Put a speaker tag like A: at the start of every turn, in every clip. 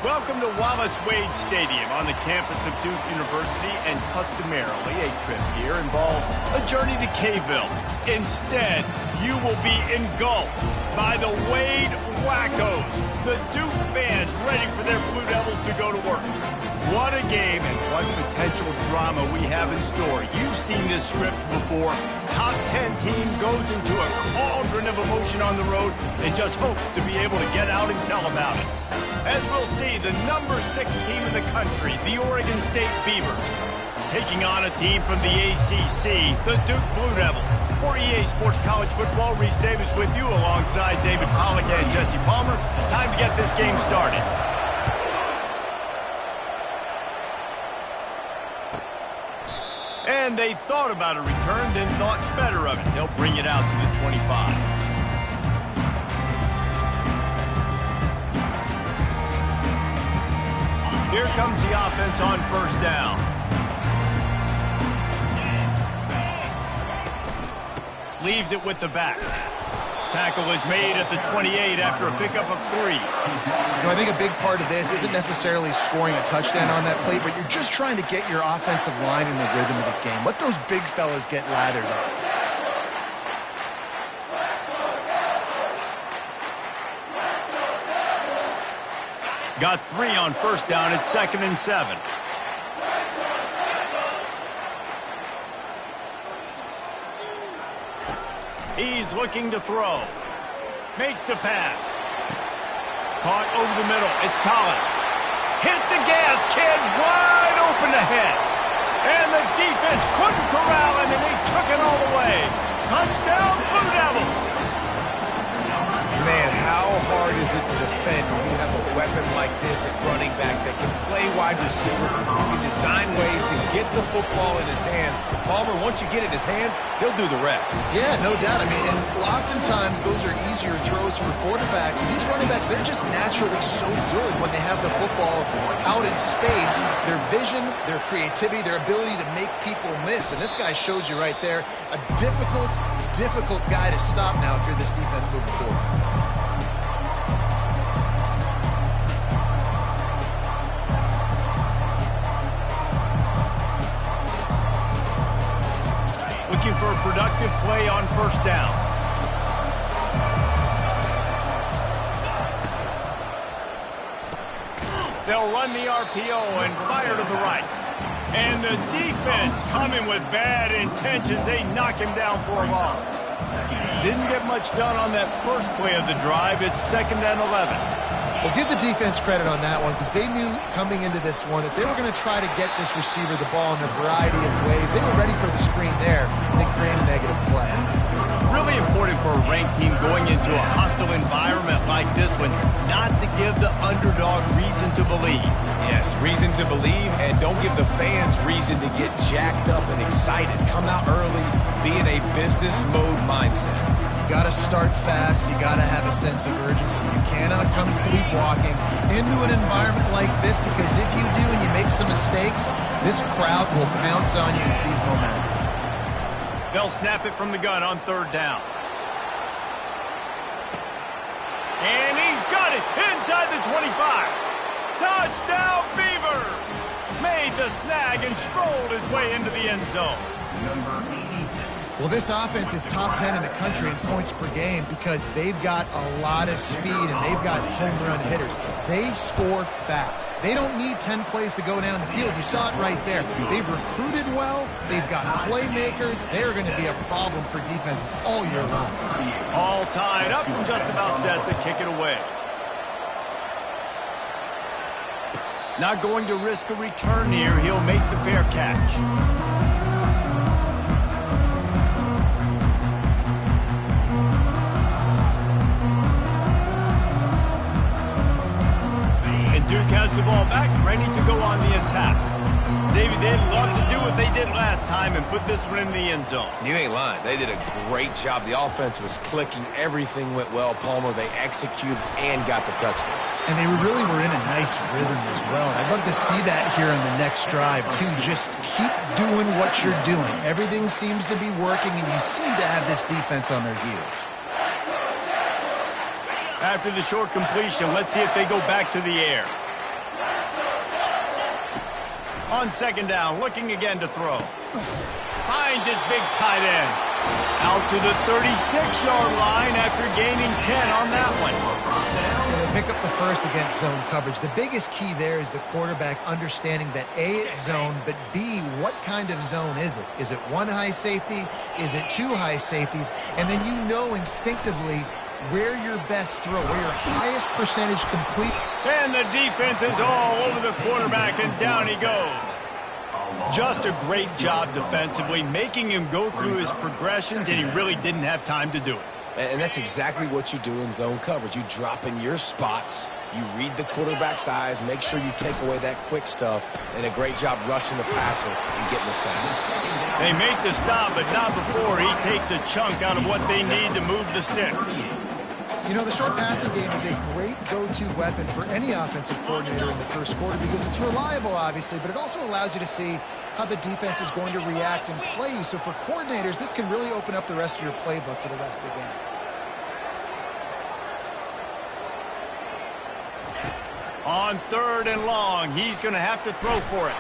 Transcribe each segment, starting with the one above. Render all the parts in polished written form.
A: Welcome to Wallace Wade Stadium on the campus of Duke University, and customarily a trip here involves a journey to K-ville. Instead, you will be engulfed by the Wade Wackos, the Duke fans ready for their Blue Devils to go to work. What a game and what potential drama we have in store. You've seen this script before. Top 10 team goes into a cauldron of emotion on the road and just hopes to be able to get out and tell about it. As we'll see, the number 6 team in the country, the Oregon State Beavs, taking on a team from the ACC, the Duke Blue Devils. For EA Sports College Football, Reese Davis with you alongside David Pollack and Jesse Palmer. Time to get this game started. And they thought about a return, then thought better of it. They'll bring it out to the 25. Here comes the offense on first down. Leaves it with the back. Tackle is made at the 28 after a pickup of 3.
B: You know, I think a big part of this isn't necessarily scoring a touchdown on that play, but you're just trying to get your offensive line in the rhythm of the game. Let those big fellas get lathered up.
A: Got 3 on first down at 2nd and 7. He's looking to throw. Makes the pass. Caught over the middle. It's Collins. Hit the gas, kid. Wide open ahead. And the defense couldn't corral him, and they took it all the way. Touchdown, Blue Devils.
C: Man, how hard is it to defend when you have a weapon like this at running back that can play wide receiver, who can design ways to get the football in his hand? Palmer, once you get it in his hands, he'll do the rest.
B: Yeah, no doubt. I mean, and oftentimes those are easier throws for quarterbacks. And these running backs, they're just naturally so good when they have the football out in space. Their vision, their creativity, their ability to make people miss. And this guy showed you right there, a difficult guy to stop now if you're this defense moving forward.
A: Looking for a productive play on first down. They'll run the RPO and fire to the right. And the defense coming with bad intentions. They knock him down for a loss. Didn't get much done on that first play of the drive. It's 2nd and 11.
B: Well, give the defense credit on that one because they knew coming into this one that they were going to try to get this receiver the ball in a variety of ways. They were ready for the screen there and they created a negative play.
A: Really important for a ranked team going into a hostile environment like this one not to give the underdog reason to believe.
C: Yes, reason to believe, and don't give the fans reason to get jacked up and excited. Come out early, be in a business mode mindset.
B: You got to start fast. You got to have a sense of urgency. You cannot come sleepwalking into an environment like this because if you do and you make some mistakes, this crowd will pounce on you and seize momentum.
A: They'll snap it from the gun on 3rd down. And he's got it inside the 25. Touchdown, Beavers! Made the snag and strolled his way into the end zone.
D: Number 86.
B: Well, this offense is top 10 in the country in points per game because they've got a lot of speed and they've got home run hitters. They score fast. They don't need 10 plays to go down the field. You saw it right there. They've recruited well. They've got playmakers. They're going to be a problem for defenses all year long.
A: All tied up and just about set to kick it away. Not going to risk a return here. He'll make the fair catch. Duke has the ball back, ready to go on the attack. Davey, they'd love to do what they did last time and put this one in the end zone.
C: You ain't lying. They did a great job. The offense was clicking. Everything went well, Palmer. They executed and got the touchdown.
B: And they really were in a nice rhythm as well. I'd love to see that here on the next drive, too. Just keep doing what you're doing. Everything seems to be working, and you seem to have this defense on their heels.
A: After the short completion, let's see if they go back to the air. On second down, looking again to throw. Finds his big tight end. Out to the 36-yard line after gaining 10 on that one.
B: And they pick up the first against zone coverage. The biggest key there is the quarterback understanding that A, it's zone, but B, what kind of zone is it? Is it one high safety? Is it two high safeties? And then you know instinctively where your best throw, where your highest percentage complete.
A: And the defense is all over the quarterback, and down he goes. Just a great job defensively, making him go through his progressions, and he really didn't have time to do it.
C: And that's exactly what you do in zone coverage. You drop in your spots, you read the quarterback's eyes, make sure you take away that quick stuff, and a great job rushing the passer and getting the sack.
A: They make the stop, but not before he takes a chunk out of what they need to move the sticks.
B: You know, the short passing game is a great go-to weapon for any offensive coordinator in the first quarter because it's reliable, obviously, but it also allows you to see how the defense is going to react and play you. So for coordinators, this can really open up the rest of your playbook for the rest of the game.
A: On third and long, he's going to have to throw for it.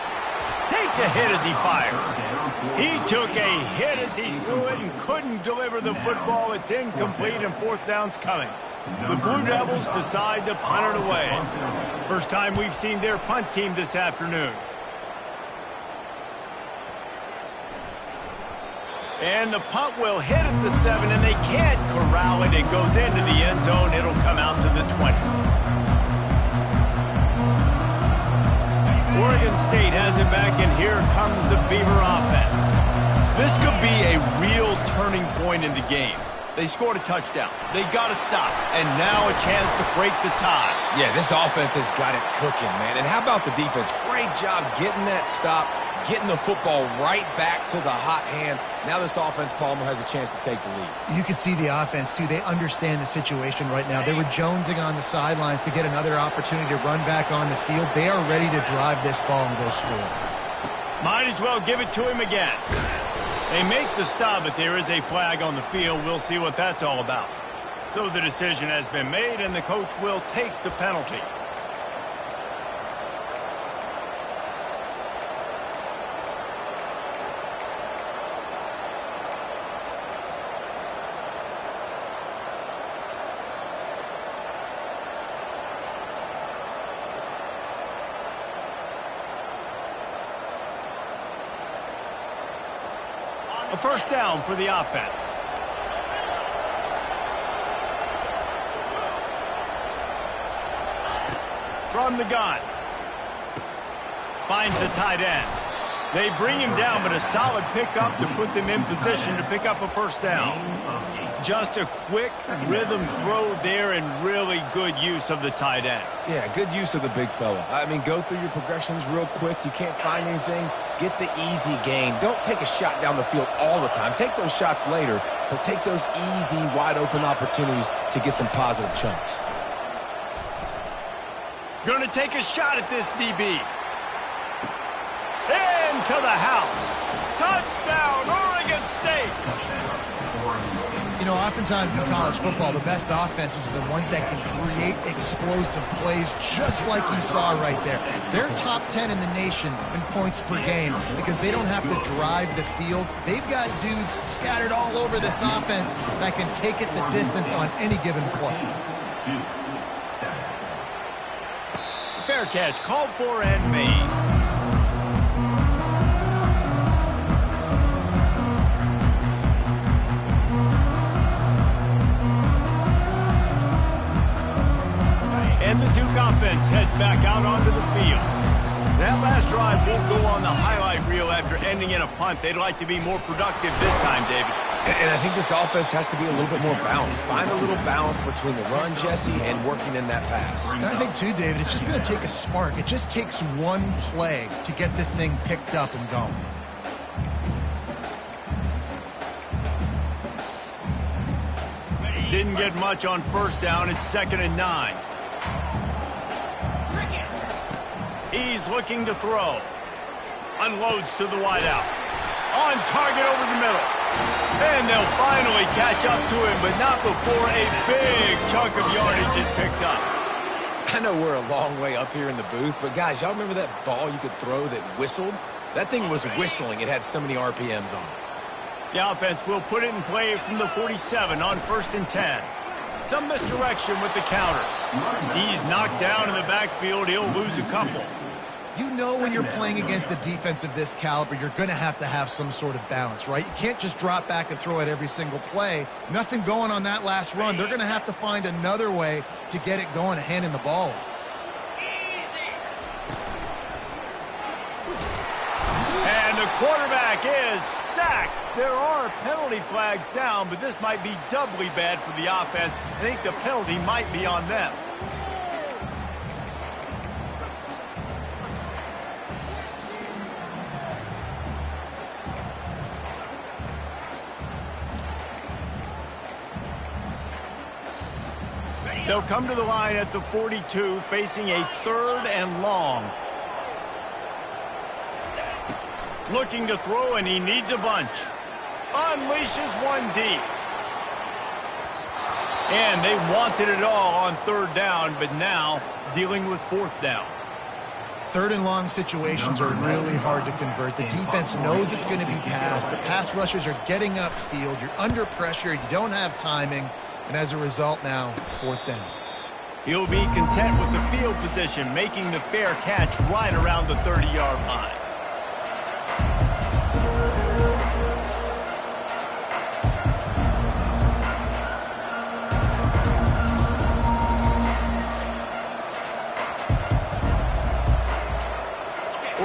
A: Takes a hit as he fires. He took a hit as he threw it and couldn't deliver the football. It's incomplete and fourth down's coming. The Blue Devils decide to punt it away. First time we've seen their punt team this afternoon. And the punt will hit at the 7, and they can't corral it. It goes into the end zone. It'll come out to the 20. Oregon State has it back, and here comes the Beaver offense. This could be a real turning point in the game. They scored a touchdown. They got to stop, and now a chance to break the tie.
C: Yeah, this offense has got it cooking, man. And how about the defense? Great job getting that stop, getting the football right back to the hot hand. Now this offense, Palmer, has a chance to take the lead.
B: You can see the offense, too. They understand the situation right now. They were jonesing on the sidelines to get another opportunity to run back on the field. They are ready to drive this ball and go score.
A: Might as well give it to him again. They make the stop, but there is a flag on the field. We'll see what that's all about. So the decision has been made, and the coach will take the penalty. A first down for the offense. From the gun. Finds the tight end. They bring him down, but a solid pickup to put them in position to pick up a first down. Just a quick rhythm throw there and really good use of the tight end.
C: Yeah, good use of the big fella. I mean, go through your progressions real quick. You can't find anything. Get the easy gain. Don't take a shot down the field all the time. Take those shots later, but take those easy, wide-open opportunities to get some positive chunks.
A: Going to take a shot at this DB. Into the house. Touchdown, Oregon State.
B: You know, oftentimes in college football, the best offenses are the ones that can create explosive plays just like you saw right there. They're top 10 in the nation in points per game because they don't have to drive the field. They've got dudes scattered all over this offense that can take it the distance on any given play.
A: Fair catch called for and made. And the Duke offense heads back out onto the field. That last drive won't go on the highlight reel after ending in a punt. They'd like to be more productive this time, David.
C: And I think this offense has to be a little bit more balanced. Find a little balance between the run, Jesse, and working in that pass.
B: And I think, too, David, it's just going to take a spark. It just takes one play to get this thing picked up and going.
A: Didn't get much on first down. It's 2nd and 9. He's looking to throw. Unloads to the wideout. On target over the middle. And they'll finally catch up to him, but not before a big chunk of yardage is picked up.
C: I know we're a long way up here in the booth, but guys, y'all remember that ball you could throw that whistled? That thing was whistling. It had so many RPMs on it.
A: The offense will put it in play from the 47 on 1st and 10. Some misdirection with the counter. He's knocked down in the backfield. He'll lose a couple.
B: You know when you're playing against a defense of this caliber, you're going to have some sort of balance, right? You can't just drop back and throw it every single play. Nothing going on that last run. They're going to have to find another way to get it going, handing the ball off.
A: And the quarterback is sacked. There are penalty flags down, but this might be doubly bad for the offense. I think the penalty might be on them. They'll come to the line at the 42, facing a 3rd and long. Looking to throw, and he needs a bunch. Unleashes one deep. And they wanted it all on 3rd down, but now dealing with 4th down.
B: 3rd and long situations are really hard to convert. The defense knows it's going to be passed. The pass rushers are getting upfield. You're under pressure. You don't have timing. And as a result now, 4th down.
A: He'll be content with the field position, making the fair catch right around the 30-yard line.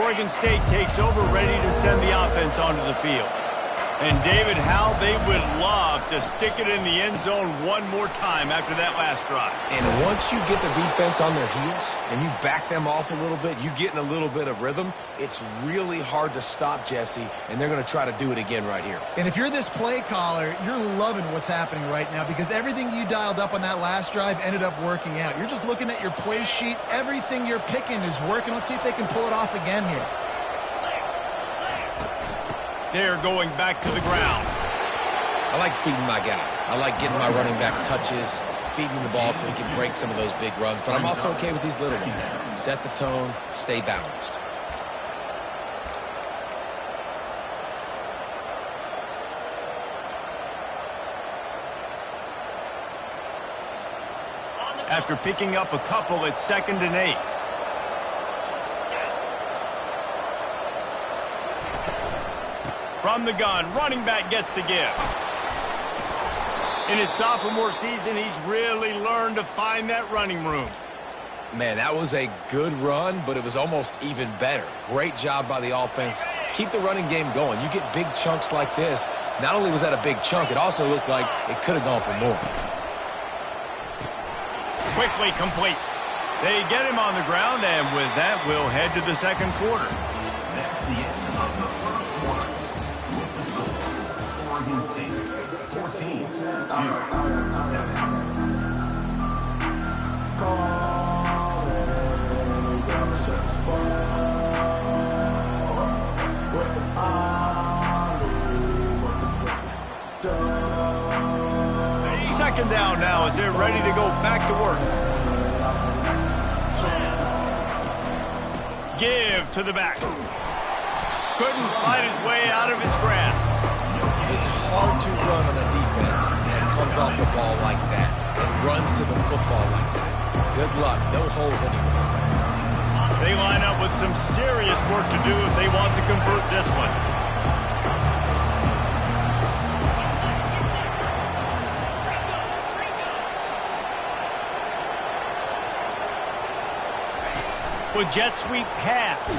A: Oregon State takes over, ready to send the offense onto the field. And David, how they would love to stick it in the end zone one more time after that last drive.
C: And once you get the defense on their heels and you back them off a little bit, you get in a little bit of rhythm, it's really hard to stop, Jesse, and they're going to try to do it again right here.
B: And if you're this play caller, you're loving what's happening right now because everything you dialed up on that last drive ended up working out. You're just looking at your play sheet. Everything you're picking is working. Let's see if they can pull it off again here.
A: They're going back to the ground.
C: I like feeding my guy. I like getting my running back touches, feeding the ball so he can break some of those big runs. But I'm also okay with these little ones. Set the tone, stay balanced.
A: After picking up a couple, it's 2nd and 8. From the gun, running back gets to give. In his sophomore season, he's really learned to find that running room.
C: Man, that was a good run, but it was almost even better. Great job by the offense. Keep the running game going. You get big chunks like this. Not only was that a big chunk, it also looked like it could have gone for more.
A: Quickly complete. They get him on the ground, and with that, we'll head to the 2nd quarter.
D: That's the end of the first quarter. With the score, Oregon State 14, Duke 7.
E: With
A: second down now as they're ready to go back to work. Give to the back. Couldn't fight his way out of his grasp.
C: It's hard to run on a defense that comes off the ball like that and runs to the football like that. Good luck. No holes anywhere.
A: They line up with some serious work to do if they want to convert this one. With jet sweep pass.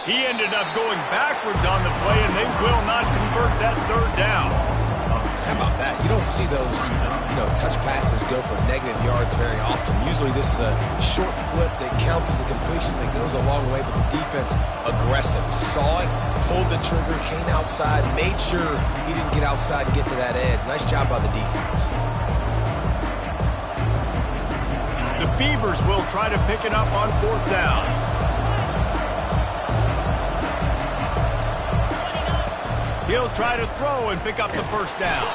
A: He ended up going backwards on the play, and they will not convert that third down.
C: How about that? You don't see those, touch passes go for negative yards very often. Usually this is a short flip that counts as a completion that goes a long way, but the defense aggressive. Saw it, pulled the trigger, came outside, made sure he didn't get outside and get to that edge. Nice job by the defense.
A: The Beavs will try to pick it up on fourth down. He'll try to throw and pick up the first down.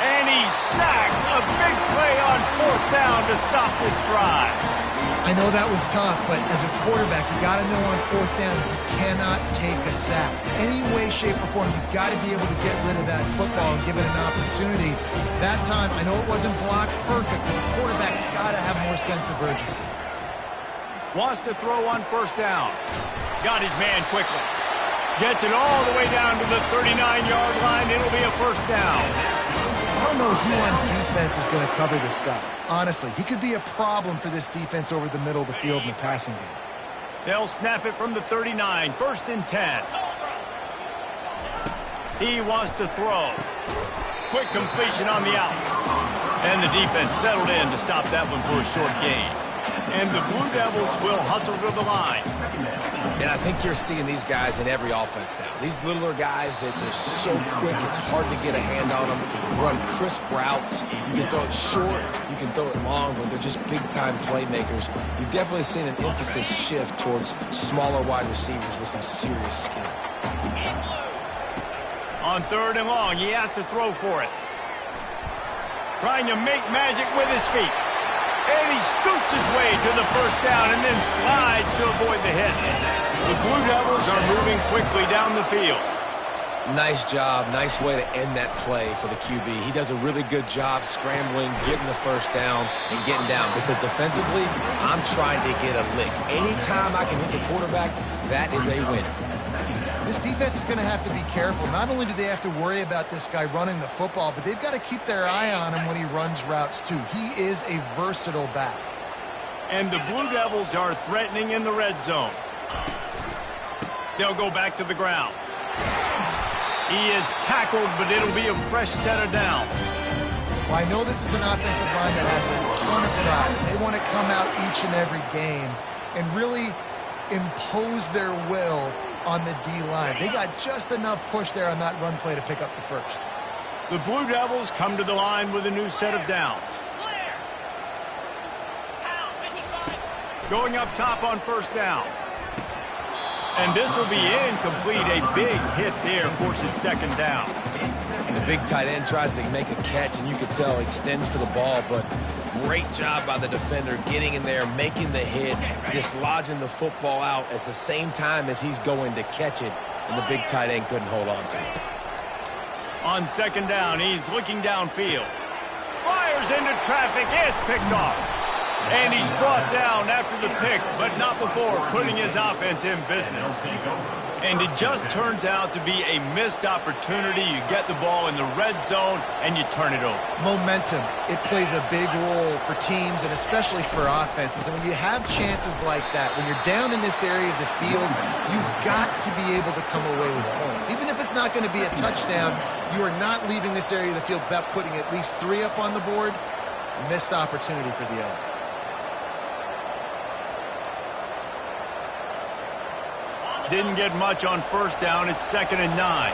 A: And he's sacked. A big play on fourth down to stop this drive.
B: I know that was tough, but as a quarterback, you got to know on fourth down, you cannot take a sack. Any way, shape, or form, you've got to be able to get rid of that football and give it an opportunity. That time, I know it wasn't blocked perfect, but the quarterback's got to have more sense of urgency.
A: Wants to throw on first down. Got his man quickly. Gets it all the way down to the 39-yard line. It'll be a first down.
B: I don't know who on defense is going to cover this guy. Honestly, he could be a problem for this defense over the middle of the field in the passing game.
A: They'll snap it from the 39. First and 10. He wants to throw. Quick completion on the out. And the defense settled in to stop that one for a short gain. And the Blue Devils will hustle to the line.
C: And I think you're seeing these guys in every offense now. These littler guys that they're so quick, it's hard to get a hand on them. Run crisp routes. You can throw it short, you can throw it long, but they're just big-time playmakers. You've definitely seen an emphasis shift towards smaller wide receivers with some serious skill.
A: On third and long, he has to throw for it. Trying to make magic with his feet. And he scoots his way to the first down and then slides to avoid the hit. The Blue Devils are moving quickly down the field.
C: Nice job. Nice way to end that play for the QB. He does a really good job scrambling, getting the first down, and getting down. Because defensively, I'm trying to get a lick. Anytime I can hit the quarterback, that is a win.
B: This defense is going to have to be careful. Not only do they have to worry about this guy running the football, but they've got to keep their eye on him when he runs routes, too. He is a versatile back.
A: And the Blue Devils are threatening in the red zone. They'll go back to the ground. He is tackled, but it'll be a fresh set of downs.
B: Well, I know this is an offensive line that has a ton of pride. They want to come out each and every game and really impose their will on the D-line. They got just enough push there on that run play to pick up the first.
A: The Blue Devils come to the line with a new set of downs. Going up top on first down. And this will be incomplete. A big hit there forces second down.
C: The big tight end tries to make a catch, and you can tell he extends for the ball, but great job by the defender getting in there, making the hit, dislodging the football out at the same time as he's going to catch it, and the big tight end couldn't hold on to it.
A: On second down, he's looking downfield. Fires into traffic. It's picked off. And he's brought down after the pick, but not before putting his offense in business. And it just turns out to be a missed opportunity. You get the ball in the red zone, and you turn it over.
B: Momentum. It plays a big role for teams and especially for offenses. And when you have chances like that, when you're down in this area of the field, you've got to be able to come away with points. Even if it's not going to be a touchdown, you are not leaving this area of the field without putting at least 3 up on the board. Missed opportunity for the other.
A: Didn't get much on first down. It's 2nd and 9.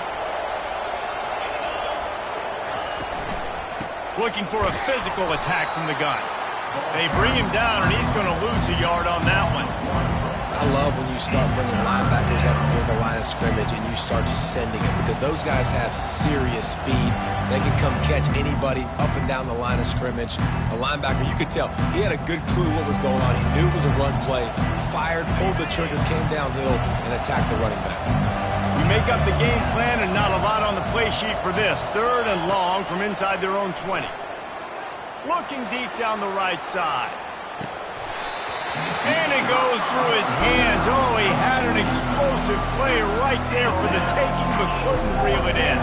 A: Looking for a physical attack from the gun. They bring him down, and he's going to lose a yard on that one.
C: I love when you start bringing linebackers up near the line of of scrimmage and you start sending it, because those guys have serious speed. They can come catch anybody up and down the line of scrimmage. A linebacker, you could tell, he had a good clue what was going on. He knew it was a run play, fired, pulled the trigger, came downhill, and attacked the running back.
A: You make up the game plan and not a lot on the play sheet for this. 3rd and long from inside their own 20. Looking deep down the right side. And it goes through his hands. Oh, he had an explosive play right there for the taking, but couldn't reel it in.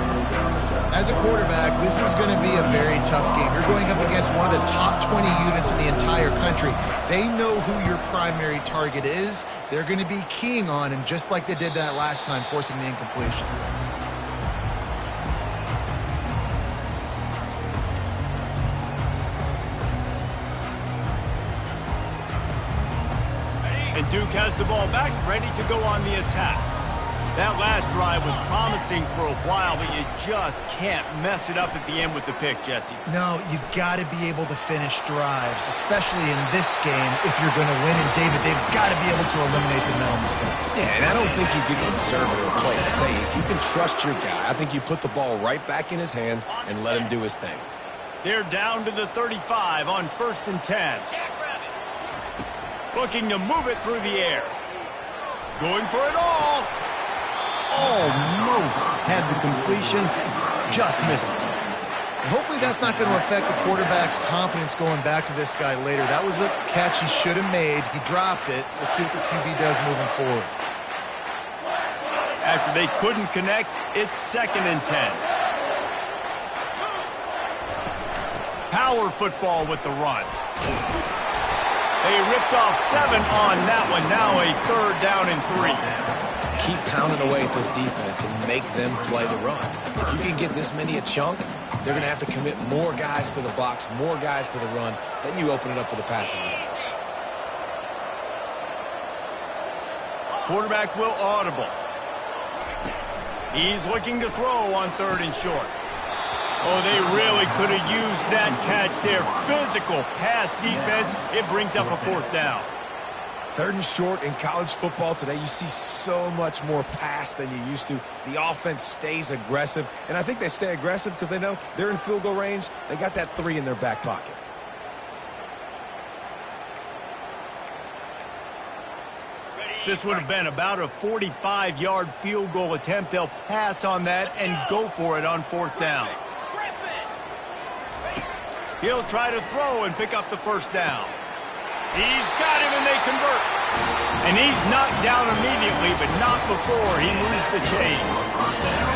B: As a quarterback, this is going to be a very tough game. You're going up against one of the top 20 units in the entire country. They know who your primary target is. They're going to be keying on, and just like they did that last time, forcing the incompletion.
A: And Duke has the ball back, ready to go on the attack. That last drive was promising for a while, but you just can't mess it up at the end with the pick, Jesse.
B: No, you got to be able to finish drives, especially in this game if you're going to win. And David, they've got to be able to eliminate the mental mistakes.
C: Yeah, and I don't think you get conservative or play it safe. You can trust your guy. I think you put the ball right back in his hands and let him do his thing.
A: They're down to the 35 on 1st and 10. Looking to move it through the air. Going for it all. Almost had the completion. Just missed it.
B: Hopefully that's not going to affect the quarterback's confidence going back to this guy later. That was a catch he should have made. He dropped it. Let's see what the QB does moving forward.
A: After they couldn't connect, it's 2nd and 10. Power football with the run. They ripped off 7 on that one. Now a 3rd down and 3.
C: Keep pounding away at this defense and make them play the run. If you can get this many a chunk, they're going to have to commit more guys to the box, more guys to the run. Then you open it up for the passing game.
A: Quarterback will audible. He's looking to throw on 3rd and short. Oh, they really could have used that catch there. Physical pass defense. It brings up a 4th down.
C: 3rd and short in college football today, you see so much more pass than you used to. The offense stays aggressive, and I think they stay aggressive because they know they're in field goal range. They got that 3 in their back pocket.
A: This would have been about a 45-yard field goal attempt. They'll pass on that and go for it on 4th down. He'll try to throw and pick up the 1st down. He's got him, and they convert. And he's knocked down immediately, but not before he moves the chain.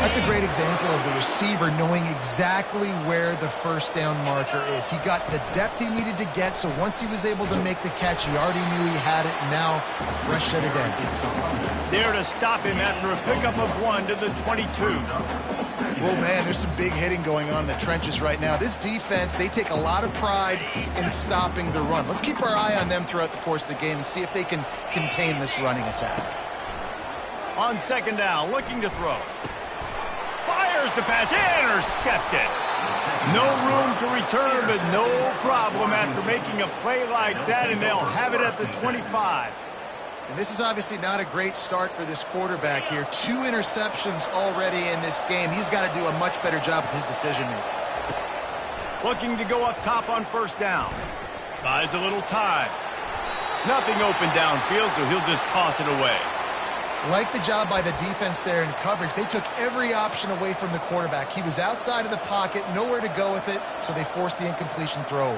B: That's a great example of the receiver knowing exactly where the 1st down marker is. He got the depth he needed to get, so once he was able to make the catch, he already knew he had it, and now a fresh set of downs.
A: There to stop him after a pickup of 1 to the 22.
B: Well, man, there's some big hitting going on in the trenches right now. This defense, they take a lot of pride in stopping the run. Let's keep our eye on them throughout the course of the game and see if they can contain this running attack.
A: On 2nd down, looking to throw. Fires the pass, intercepted. No room to return, but no problem after making a play like that, and they'll have it at the 25.
B: And this is obviously not a great start for this quarterback here. 2 interceptions already in this game. He's got to do a much better job with his decision-making.
A: Looking to go up top on 1st down. Buys a little time. Nothing open downfield, so he'll just toss it away.
B: Like the job by the defense there in coverage. They took every option away from the quarterback. He was outside of the pocket, nowhere to go with it, so they forced the incompletion throwaway.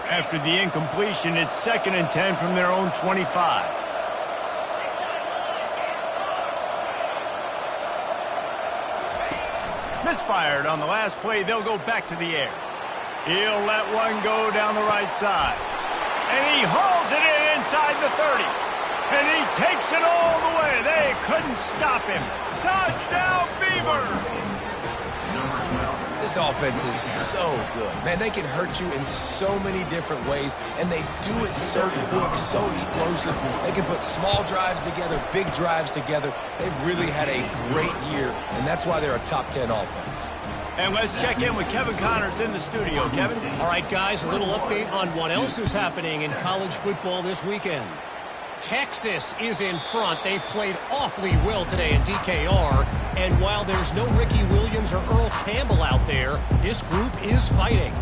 A: After the incompletion, it's 2nd and 10 from their own 25. Misfired on the last play. They'll go back to the air. He'll let one go down the right side. And he hauls it in inside the 30. And he takes it all the way. They couldn't stop him. Touchdown, Beavs!
C: This offense is so good. Man, they can hurt you in so many different ways, and they do it so quick, so explosive. They can put small drives together, big drives together. They've really had a great year, and that's why they're a top 10 offense.
A: And let's check in with Kevin Connors in the studio. Kevin?
E: All right, guys, a little update on what else is happening in college football this weekend. Texas is in front. They've played awfully well today in DKR. And while there's no Ricky Williams or Earl Campbell out there, this group is fighting.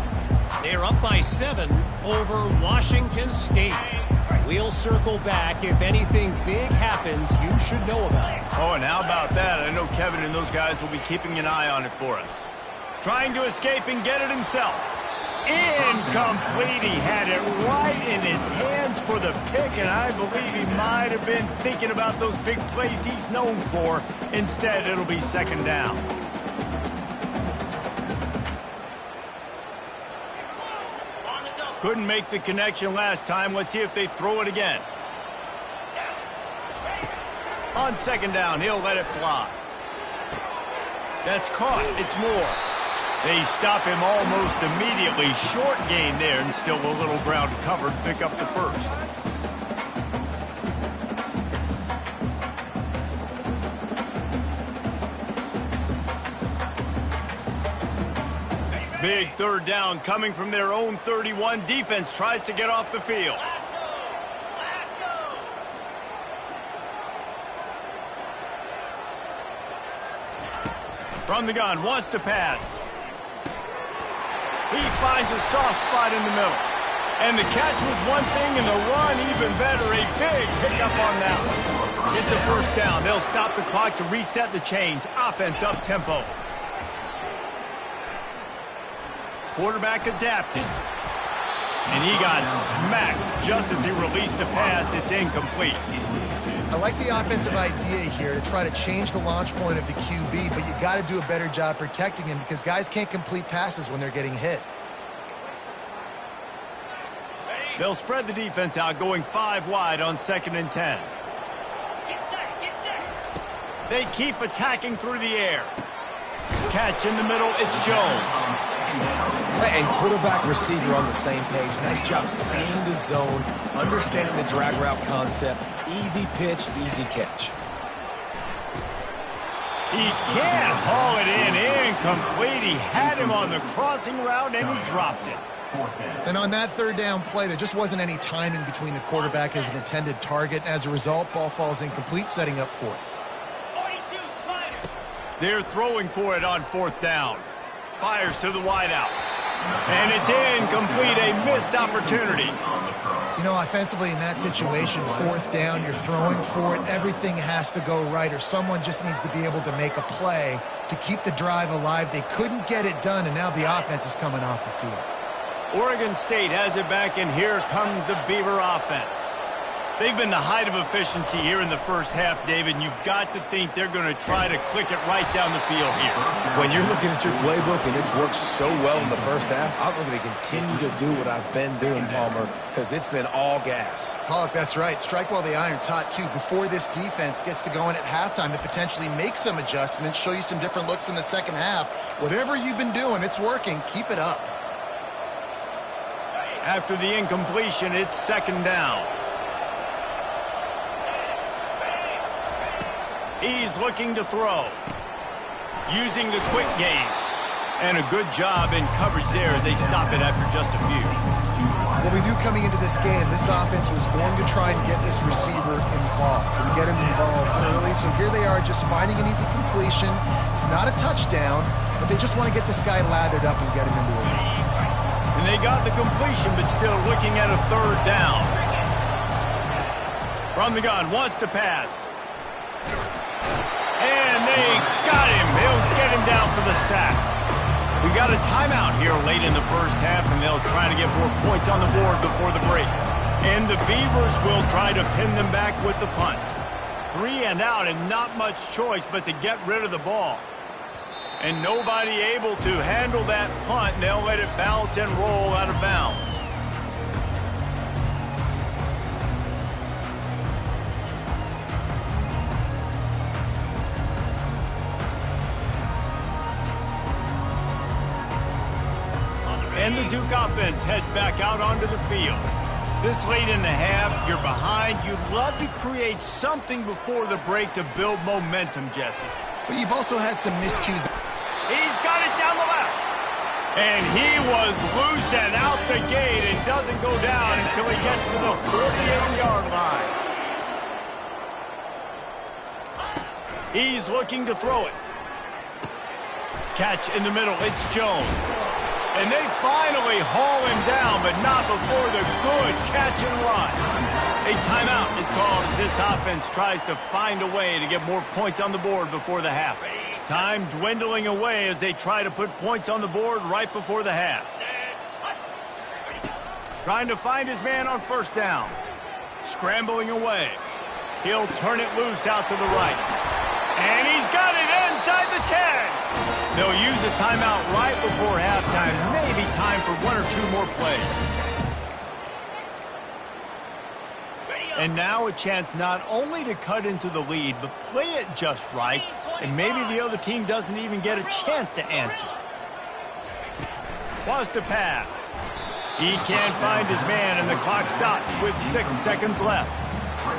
E: They're up by 7 over Washington State. We'll circle back. If anything big happens, you should know about it.
A: Oh, and how about that? I know Kevin and those guys will be keeping an eye on it for us. Trying to escape and get it himself. Incomplete. He had it right in his hands for the pick, and I believe he might have been thinking about those big plays he's known for. Instead, it'll be second down. Couldn't make the connection last time. Let's see if they throw it again. On second down, he'll let it fly. That's caught. It's more. They stop him almost immediately. Short gain there, and still a little ground covered. Pick up the first. Big third down coming from their own 31. Defense tries to get off the field. From the gun, wants to pass. He finds a soft spot in the middle. And the catch was one thing, and the run even better. A big pickup on that one. It's a first down. They'll stop the clock to reset the chains. Offense up tempo. Quarterback adapted. And he got smacked just as he released a pass. It's incomplete.
B: I like the offensive idea here to try to change the launch point of the QB, but you got to do a better job protecting him because guys can't complete passes when they're getting hit.
A: They'll spread the defense out, going 5 wide on 2nd and 10. They keep attacking through the air. Catch in the middle, it's Jones.
C: And quarterback receiver on the same page. Nice job seeing the zone, understanding the drag route concept. Easy pitch, easy catch.
A: He can't haul it in. Incomplete. He had him on the crossing route, and he dropped it.
B: And on that third down play, there just wasn't any timing between the quarterback as an intended target. As a result, ball falls incomplete, setting up 4th.
A: They're throwing for it on 4th down. Fires to the wideout. And it's incomplete, a missed opportunity.
B: You know, offensively in that situation, 4th down, you're throwing for it. Everything has to go right, or someone just needs to be able to make a play to keep the drive alive. They couldn't get it done, and now the offense is coming off the field.
A: Oregon State has it back, and here comes the Beaver offense. They've been the height of efficiency here in the first half, David, and you've got to think they're going to try to click it right down the field here.
C: When you're looking at your playbook and it's worked so well in the first half, I'm going to continue to do what I've been doing, Palmer, because it's been all gas.
B: Pollock, that's right. Strike while the iron's hot, too. Before this defense gets to going at halftime to potentially make some adjustments, show you some different looks in the second half. Whatever you've been doing, it's working. Keep it up.
A: After the incompletion, it's 2nd down. He's looking to throw. Using the quick game. And a good job in coverage there as they stop it after just a few.
B: Well, we knew coming into this game, this offense was going to try and get this receiver involved and get him involved early. So here they are just finding an easy completion. It's not a touchdown, but they just want to get this guy lathered up and get him into a lead.
A: And they got the completion, but still looking at a 3rd down. From the gun, wants to pass. And they got him. They'll get him down for the sack. We got a timeout here late in the first half, and they'll try to get more points on the board before the break. And the Beavers will try to pin them back with the punt. 3 and out, and not much choice but to get rid of the ball. And nobody able to handle that punt, and they'll let it bounce and roll out of bounds. And the Duke offense heads back out onto the field. This late in the half, you're behind. You'd love to create something before the break to build momentum, Jesse.
B: But you've also had some miscues.
A: He's got it down the And he was loose and out the gate and doesn't go down until he gets to the 48-yard line. He's looking to throw it. Catch in the middle. It's Jones. And they finally haul him down, but not before the good catch and run. A timeout is called as this offense tries to find a way to get more points on the board before the half. Time dwindling away as they try to put points on the board right before the half. Trying to find his man on first down. Scrambling away. He'll turn it loose out to the right. And he's got it inside the 10. They'll use a timeout right before halftime. Maybe time for one or two more plays. And now a chance not only to cut into the lead, but play it just right. And maybe the other team doesn't even get a chance to answer. Wants to pass. He can't find his man, and the clock stops with 6 seconds left.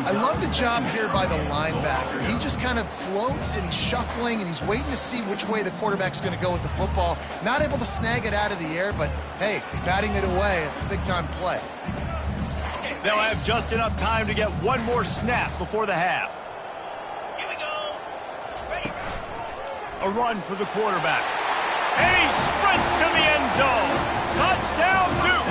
B: I love the job here by the linebacker. He just kind of floats, and he's shuffling, and he's waiting to see which way the quarterback's going to go with the football. Not able to snag it out of the air, but, hey, batting it away, it's a big-time play.
A: They'll have just enough time to get one more snap before the half.
F: Here we go. Ready.
A: A run for the quarterback. And he sprints to the end zone. Touchdown, Duke.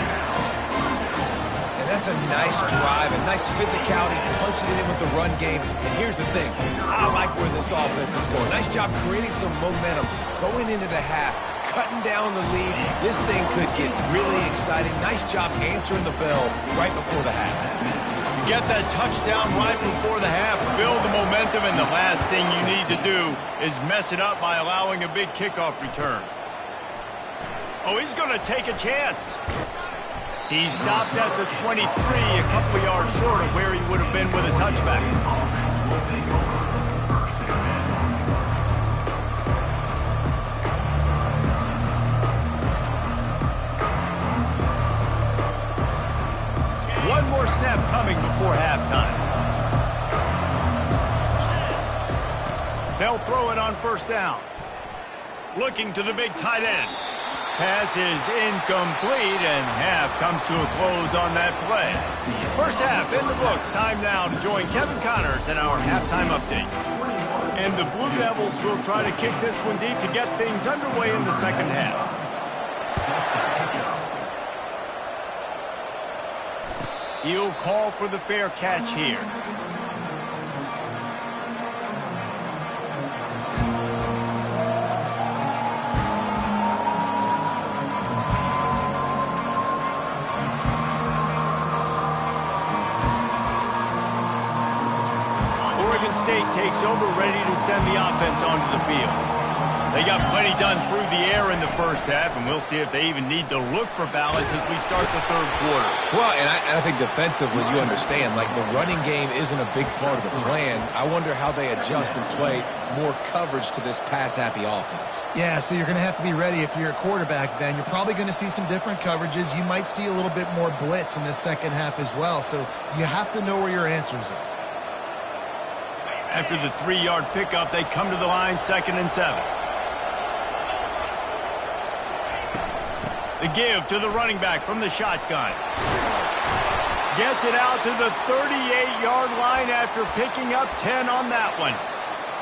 C: And that's a nice drive, a nice physicality, punching it in with the run game. And here's the thing. I like where this offense is going. Nice job creating some momentum going into the half. Cutting down the lead. This thing could get really exciting. Nice job answering the bell right before the half.
A: You get that touchdown right before the half, build the momentum, and the last thing you need to do is mess it up by allowing a big kickoff return. Oh, he's going to take a chance. He stopped at the 23, a couple of yards short of where he would have been with a touchback. One more snap coming before halftime. They'll throw it on first down. Looking to the big tight end. Pass is incomplete, and half comes to a close on that play. First half in the books. Time now to join Kevin Connors in our halftime update. And the Blue Devils will try to kick this one deep to get things underway in the second half. He'll call for the fair catch here. Oregon State takes over, ready to send the offense onto the field. They got plenty done through the air in the first half, and we'll see if they even need to look for balance as we start the third quarter.
C: Well, and I think defensively, you understand, like the running game isn't a big part of the plan. I wonder how they adjust and play more coverage to this pass-happy offense.
B: Yeah, so you're going to have to be ready if you're a quarterback then. You're probably going to see some different coverages. You might see a little bit more blitz in this second half as well, so you have to know where your answers are.
A: After the 3-yard pickup, they come to the line, 2nd and 7. The give to the running back from the shotgun. Gets it out to the 38-yard line after picking up 10 on that one.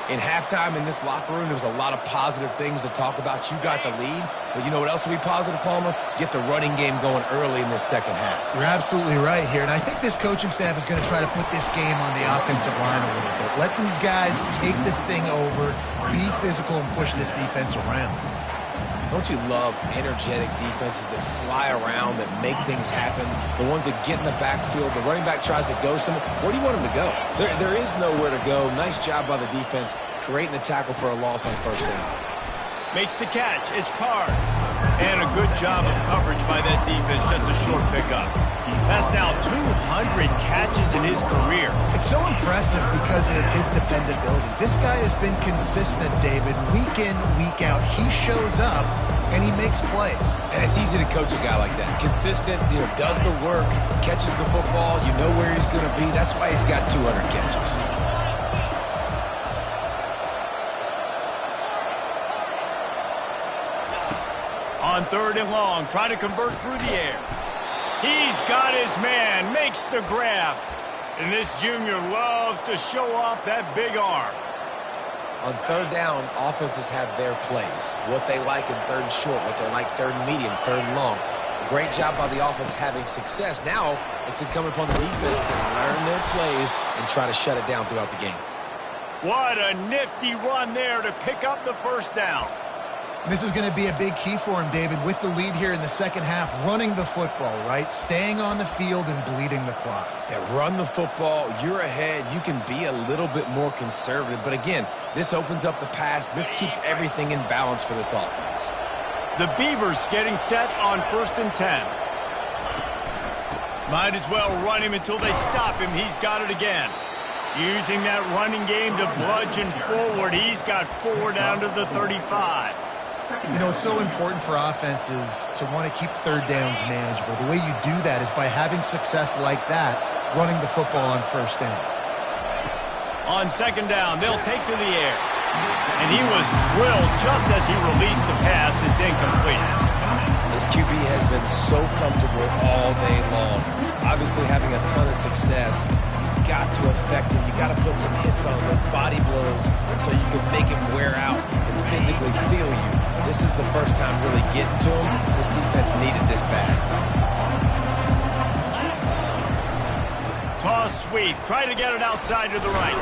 C: In halftime in this locker room, there was a lot of positive things to talk about. You got the lead, but you know what else will be positive, Palmer? Get the running game going early in this second half.
B: You're absolutely right here, and I think this coaching staff is going to try to put this game on the offensive line a little bit. Let these guys take this thing over, be physical, and push this defense around.
C: Don't you love energetic defenses that fly around, that make things happen? The ones that get in the backfield, the running back tries to go somewhere. Where do you want him to go? There is nowhere to go. Nice job by the defense, creating the tackle for a loss on first down.
A: Makes the catch. It's Card. And a good job of coverage by that defense, just a short pickup. That's now 200 catches in his career.
B: It's so impressive because of his dependability. This guy has been consistent, David, week in, week out. He shows up, and he makes plays.
C: And it's easy to coach a guy like that. Consistent, does the work, catches the football, you know where he's going to be. That's why he's got 200 catches.
A: On 3rd and long, trying to convert through the air. He's got his man, makes the grab. And this junior loves to show off that big arm.
C: On 3rd down, offenses have their plays. What they like in 3rd and short, what they like 3rd and medium, 3rd and long. Great job by the offense having success. Now it's incumbent upon the defense to learn their plays and try to shut it down throughout the game.
A: What a nifty run there to pick up the first down.
B: This is going to be a big key for him, David, with the lead here in the second half, running the football, right? Staying on the field and bleeding the clock.
C: Yeah, run the football. You're ahead. You can be a little bit more conservative. But again, this opens up the pass. This keeps everything in balance for this offense.
A: The Beavers getting set on 1st and 10. Might as well run him until they stop him. He's got it again. Using that running game to bludgeon forward. He's got 4 down to the 35.
B: You know, it's so important for offenses to want to keep 3rd downs manageable. The way you do that is by having success like that, running the football on 1st down.
A: On 2nd down, they'll take to the air. And he was drilled just as he released the pass. It's incomplete.
C: This QB has been so comfortable all day long. Obviously having a ton of success. You've got to affect him. You've got to put some hits on those body blows so you can make him wear out and physically feel you. This is the first time really getting to him. This defense needed this bad.
A: Toss sweep. Try to get it outside to the right.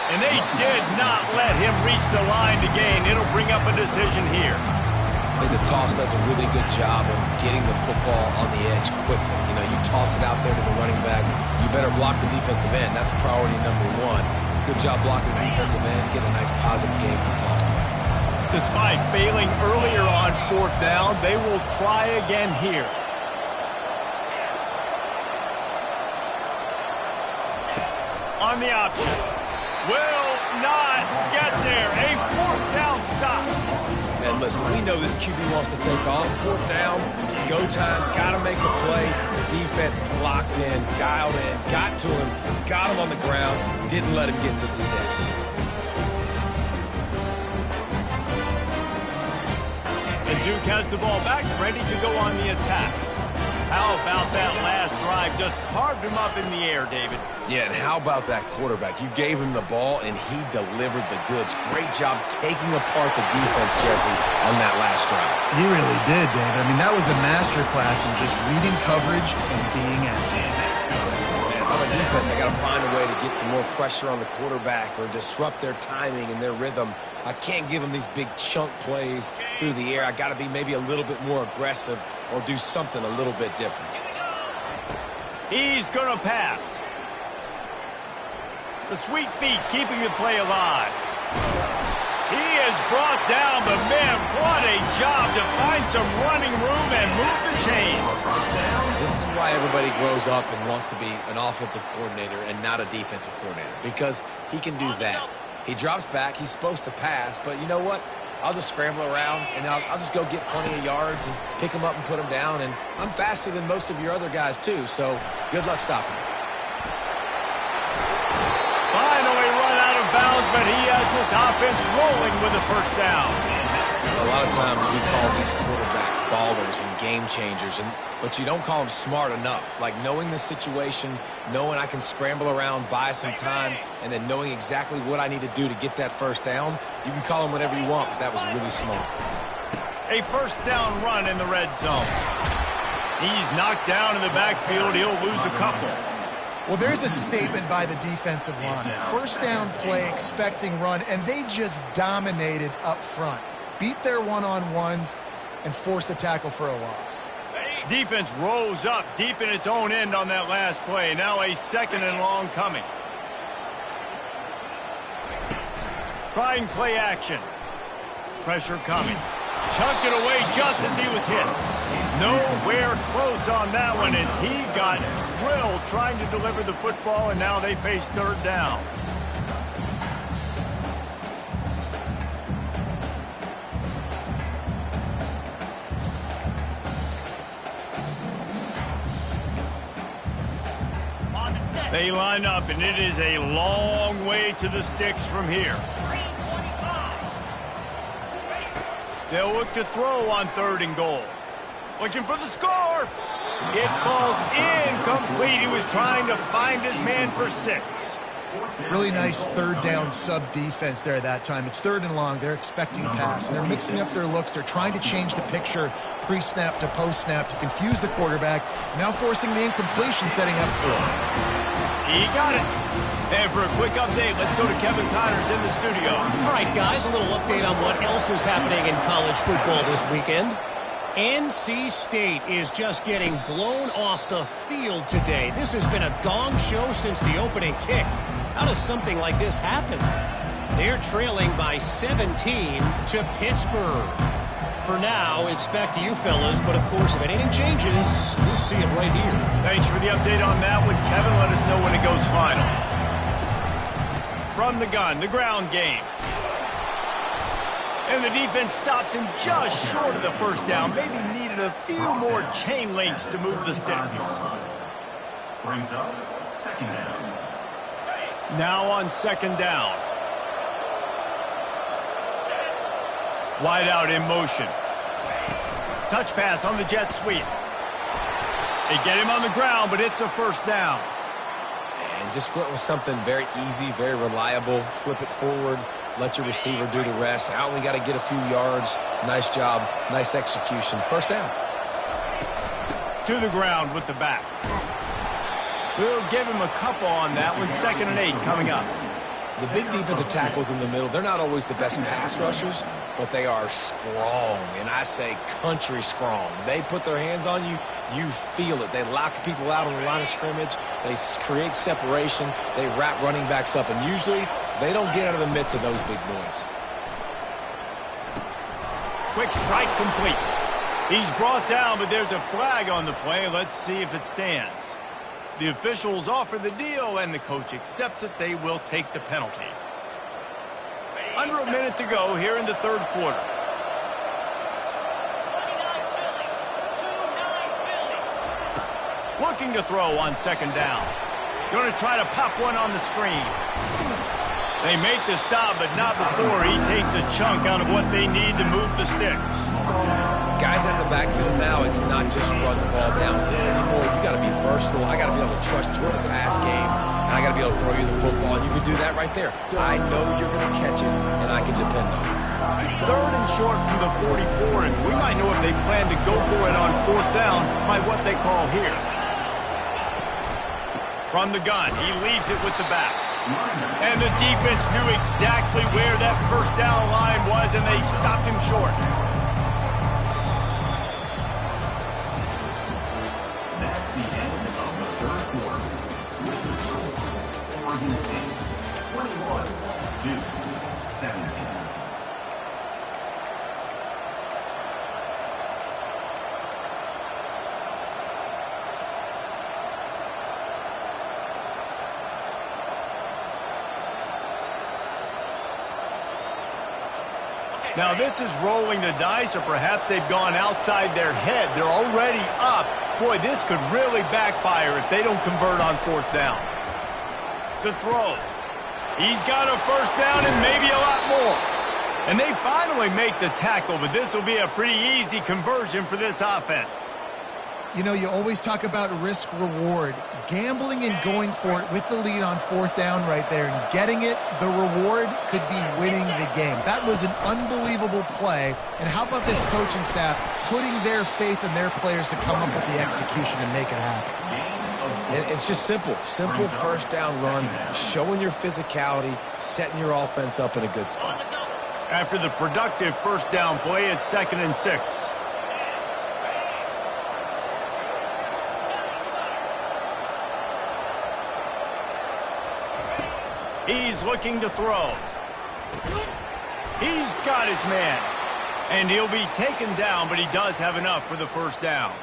A: And they did not let him reach the line to gain. It'll bring up a decision here.
C: I think the toss does a really good job of getting the football on the edge quickly. You know, you toss it out there to the running back. You better block the defensive end. That's priority number 1. Good job blocking the defensive end. Get a nice positive game with the toss play.
A: Despite failing earlier on 4th down, they will try again here. On the option. Will not get there. A 4th down stop.
C: And listen, we know this QB wants to take off. 4th down, go time, got to make a play. The defense locked in, dialed in, got to him, got him on the ground, didn't let him get to the sticks.
A: And Duke has the ball back, ready to go on the attack. How about that last drive? Just carved him up in the air, David.
C: Yeah, and how about that quarterback? You gave him the ball, and he delivered the goods. Great job taking apart the defense, Jesse, on that last drive.
B: He really did, David. I mean, that was a masterclass in just reading coverage and being accurate.
C: Man, if I'm a defense, I got to find a way to get some more pressure on the quarterback or disrupt their timing and their rhythm. I can't give them these big chunk plays through the air. I got to be maybe a little bit more aggressive or do something a little bit different.
A: He's going to pass. The sweet feet keeping the play alive. He is brought down, but man, what a job to find some running room and move the chains.
C: This is why everybody grows up and wants to be an offensive coordinator and not a defensive coordinator, because he can do that. He drops back. He's supposed to pass, but you know what? I'll just scramble around, and I'll just go get plenty of yards and pick them up and put them down, and I'm faster than most of your other guys, too, so good luck stopping him.
A: Finally run out of bounds, but he has this offense rolling with a 1st down.
C: A lot of times we call these quarterbacks ballers and game changers, but you don't call them smart enough. Like knowing the situation, knowing I can scramble around, buy some time, and then knowing exactly what I need to do to get that 1st down. You can call them whatever you want, but that was really smart.
A: A 1st down run in the red zone. He's knocked down in the backfield. He'll lose a couple.
B: Well, there's a statement by the defensive line. 1st down play, expecting run, and they just dominated up front. Beat their one-on-ones and force a tackle for a loss.
A: Defense rose up deep in its own end on that last play. Now a 2nd and long coming. Trying play action. Pressure coming. Chucked it away just as he was hit. Nowhere close on that one as he got drilled trying to deliver the football, and now they face 3rd down. They line up, and it is a long way to the sticks from here. They'll look to throw on 3rd and goal. Looking for the score. It falls incomplete. He was trying to find his man for 6.
B: Really nice 3rd down sub-defense there that time. It's 3rd and long. They're expecting pass, and they're mixing up their looks. They're trying to change the picture pre-snap to post-snap to confuse the quarterback, now forcing the incompletion, setting up for him.
A: He got it. And for a quick update, let's go to Kevin Connors in the studio.
E: All right, guys, a little update on what else is happening in college football this weekend. NC State is just getting blown off the field today. This has been a gong show since the opening kick. How does something like this happen? They're trailing by 17 to Pittsburgh. For now, it's back to you fellas, but of course, if anything changes, you'll see it right here.
A: Thanks for the update on that one, Kevin. Let us know when it goes final. From the gun, the ground game. And the defense stops him just short of the 1st down. Maybe needed a few more chain links to move the sticks.
D: Brings up 2nd down.
A: Now on 2nd down. Wide out in motion. Touch pass on the jet sweep. They get him on the ground, but it's a 1st down.
C: And just went with something very easy, very reliable. Flip it forward. Let your receiver do the rest. I only got to get a few yards. Nice job. Nice execution. 1st down.
A: To the ground with the back. We'll give him a couple on that one. 2nd and 8 coming up.
C: The big defensive tackles in the middle, they're not always the best pass rushers, but they are strong, and I say country strong. They put their hands on you, you feel it. They lock people out on the line of scrimmage. They create separation. They wrap running backs up, and usually they don't get out of the midst of those big boys.
A: Quick strike complete. He's brought down, but there's a flag on the play. Let's see if it stands. The officials offer the deal, and the coach accepts it. They will take the penalty. Under a minute to go here in the 3rd quarter. Looking to throw on 2nd down. Going to try to pop one on the screen. They make the stop, but not before he takes a chunk out of what they need to move the sticks.
C: Guys in the backfield now, it's not just run the ball downhill anymore. You got to be versatile. I got to be able to trust you in the pass game, and I got to be able to throw you the football, and you can do that right there. I know you're going to catch it, and I can depend on it.
A: 3rd and short from the 44, and we might know if they plan to go for it on 4th down by what they call here. From the gun, he leaves it with the back. And the defense knew exactly where that 1st down line was, and they stopped him short.
D: That's the end of the 3rd quarter. With the score, Oregon State 21, Duke 17.
A: Now this is rolling the dice, or perhaps they've gone outside their head. They're already up. Boy, this could really backfire if they don't convert on 4th down. The throw. He's got a 1st down and maybe a lot more. And they finally make the tackle, but this will be a pretty easy conversion for this offense.
B: You know, you always talk about risk-reward. Gambling and going for it with the lead on 4th down right there and getting it, the reward could be winning the game. That was an unbelievable play. And how about this coaching staff putting their faith in their players to come up with the execution and make it happen?
C: And it's just simple. Simple 1st down run, showing your physicality, setting your offense up in a good spot.
A: After the productive 1st down play, it's 2nd and 6. He's looking to throw. He's got his man. And he'll be taken down, but he does have enough for the 1st down.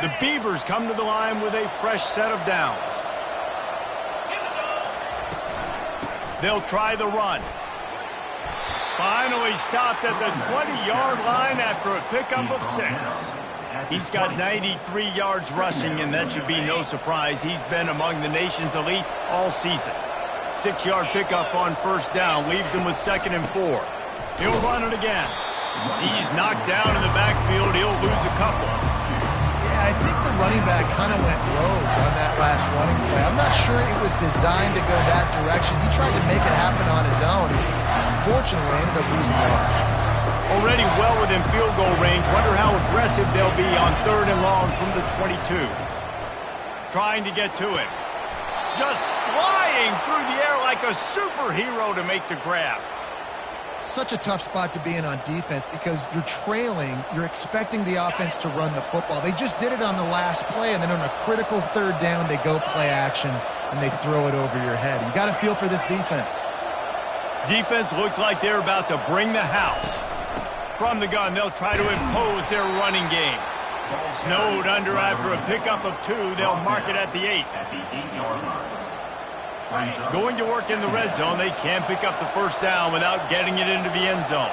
A: The Beavers come to the line with a fresh set of downs. They'll try the run. Finally stopped at the 20-yard line after a pickup of 6. He's got 93 yards rushing, and that should be no surprise. He's been among the nation's elite all season. 6-yard pickup on 1st down leaves him with 2nd and 4. He'll run it again. He's knocked down in the backfield. He'll lose a couple.
B: Yeah, I think the running back kind of went rogue on that last running play. I'm not sure it was designed to go that direction. He tried to make it happen on his own. Unfortunately, ended up losing yards.
A: Already well within field goal range. Wonder how aggressive they'll be on 3rd and long from the 22. Trying to get to him. Just flying through the air like a superhero to make the grab.
B: Such a tough spot to be in on defense because you're trailing. You're expecting the offense to run the football. They just did it on the last play, and then on a critical 3rd down, they go play action, and they throw it over your head. You got to feel for this defense.
A: Defense looks like they're about to bring the house. From the gun, they'll try to impose their running game. Snowed under after a pickup of 2. They'll mark it at the 8.
D: At the 8-yard line.
A: Going to work in the red zone. They can't pick up the first down without getting it into the end zone.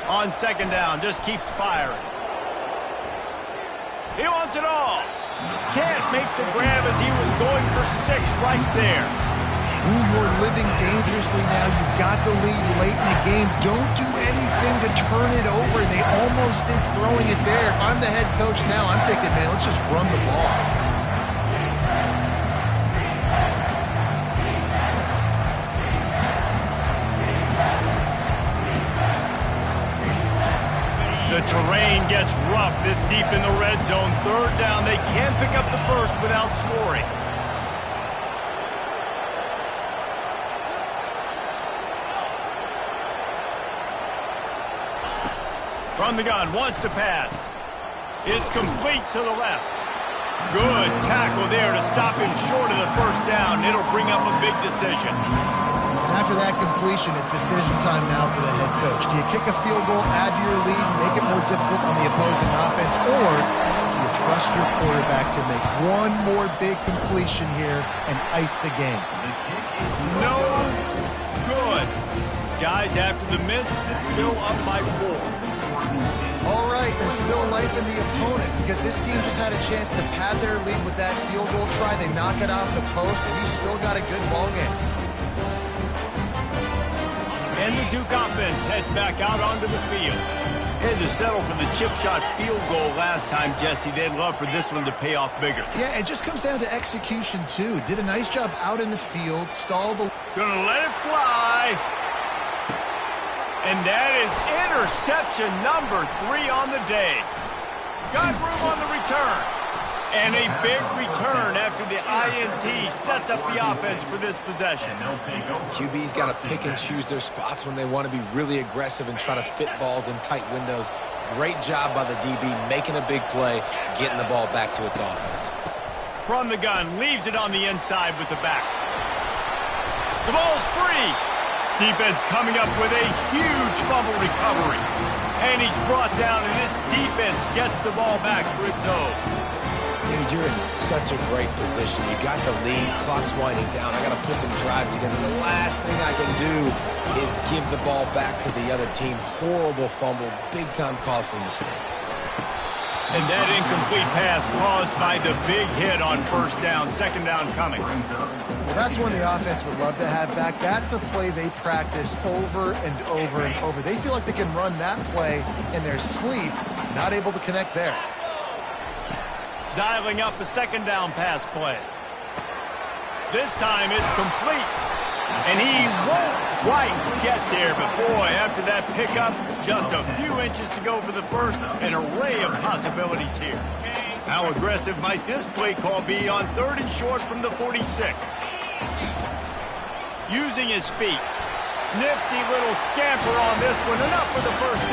A: On 2nd down, just keeps firing. He wants it all. Can't make the grab as he was going for 6 right there.
B: Ooh, you're living dangerously now. You've got the lead late in the game. Don't do anything to turn it over. They almost did throwing it there. If I'm the head coach now, I'm thinking, man, let's just run the ball.
A: The terrain gets rough this deep in the red zone. 3rd down, they can't pick up the first without scoring. From the gun, wants to pass. It's complete to the left. Good tackle there to stop him short of the first down. It'll bring up a big decision.
B: And after that completion, it's decision time now for the head coach. Do you kick a field goal, add to your lead, and make it more difficult on the opposing offense, or do you trust your quarterback to make one more big completion here and ice the game?
A: No good. Guys, after the miss, still up by 4.
B: All right, there's still life in the opponent because this team just had a chance to pad their lead with that field goal try. They knock it off the post, and you still got a good ball game.
A: And the Duke offense heads back out onto the field. Had to settle for the chip shot field goal last time, Jesse. They'd love for this one to pay off bigger.
B: Yeah, it just comes down to execution, too. Did a nice job out in the field, stalled the...
A: Gonna let it fly. And that is interception number 3 on the day. Got room on the return. And a big return after the INT sets up the offense for this possession.
C: QB's got to pick and choose their spots when they want to be really aggressive and try to fit balls in tight windows. Great job by the DB making a big play, getting the ball back to its offense.
A: From the gun, leaves it on the inside with the back. The ball's free. Defense coming up with a huge fumble recovery. And he's brought down, and this defense gets the ball back for its own.
C: Dude, you're in such a great position. You got the lead, clock's winding down. I got to put some drives together. The last thing I can do is give the ball back to the other team. Horrible fumble, big-time costly mistake.
A: And that incomplete pass caused by the big hit on 1st down. 2nd down coming.
B: Well, that's one the offense would love to have back. That's a play they practice over and over and over. They feel like they can run that play in their sleep, not able to connect there.
A: Dialing up the 2nd down pass play. This time it's complete. And he won't quite get there. But boy, after that pickup, just a few inches to go for the first. An array of possibilities here. How aggressive might this play call be on 3rd and short from the 46? Using his feet. Nifty little scamper on this one. Enough for the first down.